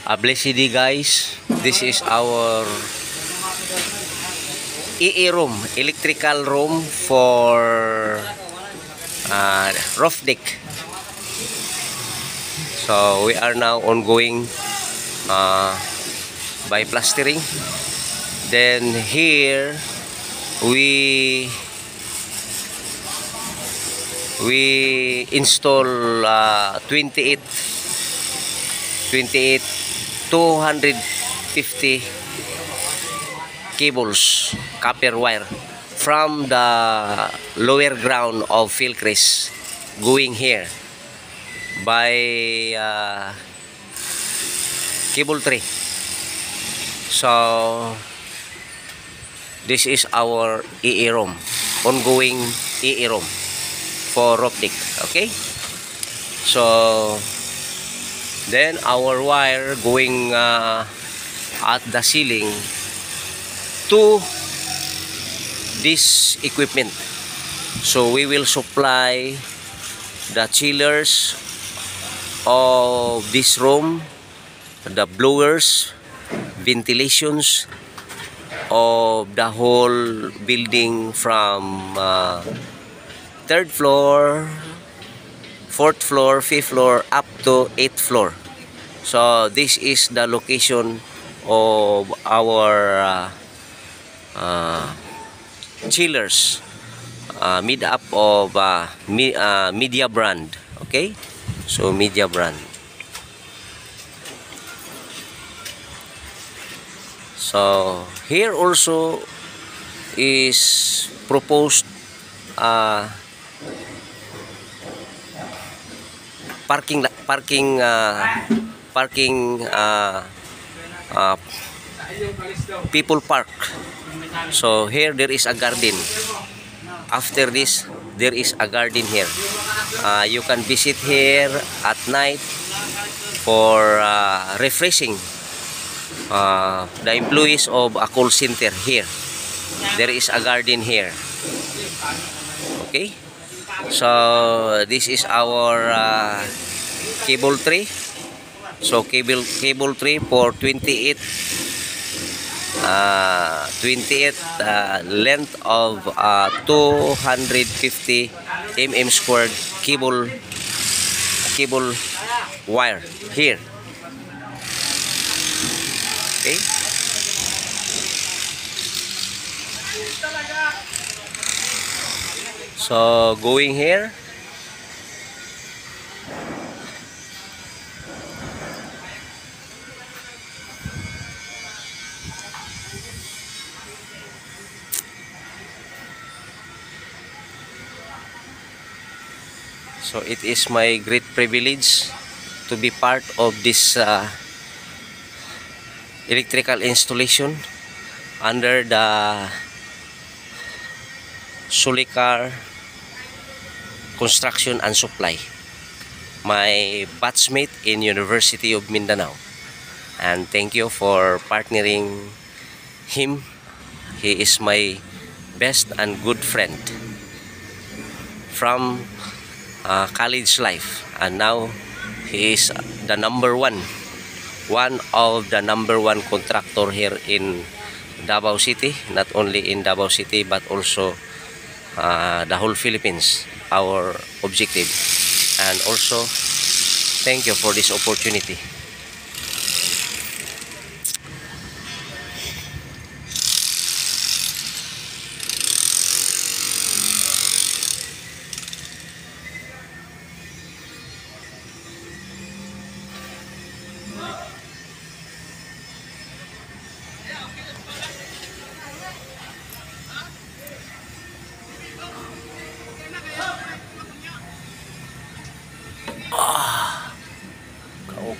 Blessed day, guys. This is our EE room, electrical room for roof deck. So we are now ongoing by plastering. Then here we install 28 250 cables, copper wire from the lower ground of Philcrest going here by cable tray. So this is our EE room, ongoing EE room for roof deck. Okay, so then our wire going at the ceiling to this equipment. So we will supply the chillers of this room, the blowers, ventilations of the whole building from 3rd floor, 4th floor, 5th floor, up to 8th floor. So this is the location of our chillers, made up of Media brand. Okay, so Media brand. So here also is proposed people park. So here there is a garden. After this there is a garden here. You can visit here at night for refreshing the employees of a call center. Here there is a garden here. Okay, so this is our cable tray. So cable tray for 28 length of 250 mm squared cable wire here. Okay, so going here. So it is my great privilege to be part of this electrical installation under the Solikar Construction and Supply, my batchmate in University of Mindanao. And thank you for partnering him. He is my best and good friend from college life, and now he is the one of the number one contractor here in Davao City. Not only in Davao City but also the whole Philippines, our objective. And also thank you for this opportunity.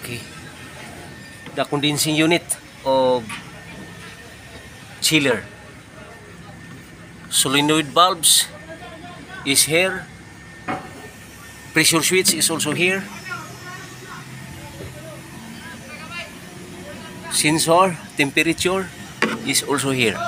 Okay, the condensing unit of chiller, solenoid valves is here, pressure switch is also here, sensor temperature is also here.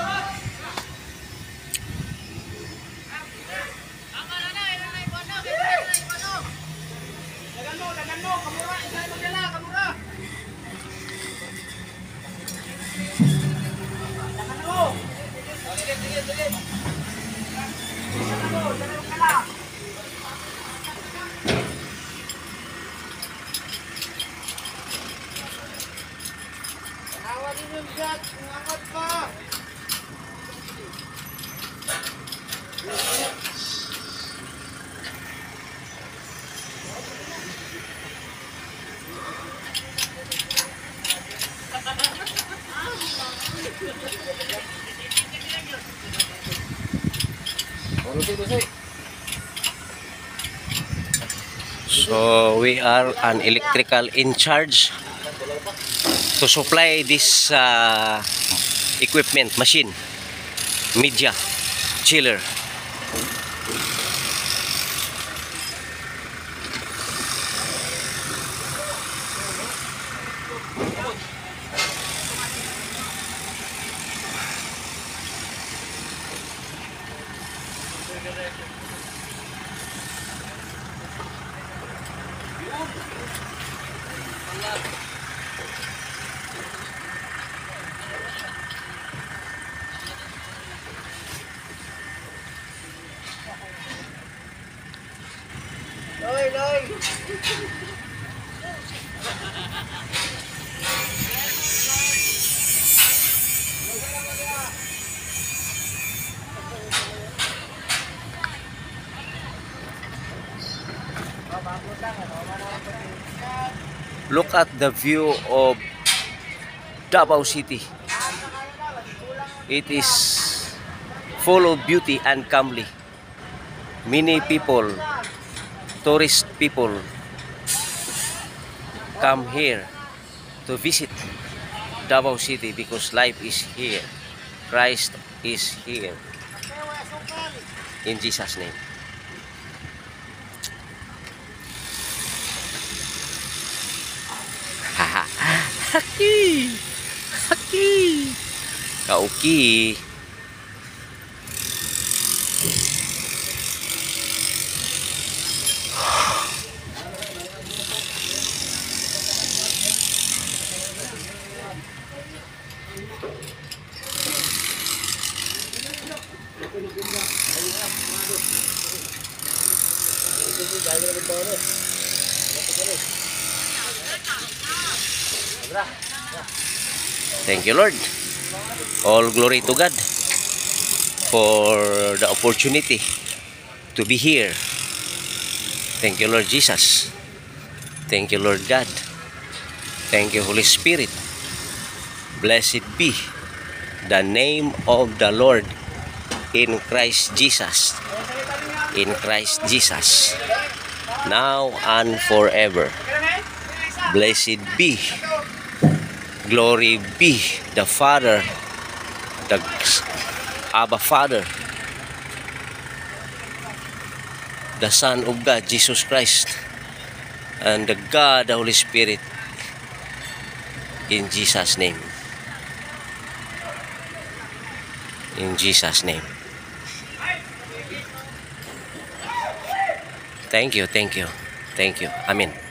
So we are an electrical in charge to supply this equipment, machine, media, chiller. Loy, loy. Look at the view of Davao City. It is full of beauty and calmly. Many people, tourist people, come here to visit Davao City because life is here. Christ is here. In Jesus' name. Haki! Haki! Kauki! Thank you, Lord. All glory to God for the opportunity to be here. Thank you, Lord Jesus. Thank you, Lord God. Thank you, Holy Spirit. Blessed be the name of the Lord in Christ Jesus. In Christ Jesus. Now and forever. Blessed be. Glory be the Father, the Abba Father, the Son of God, Jesus Christ, and the God, the Holy Spirit, in Jesus' name. In Jesus' name. Thank you, thank you, thank you. Amen.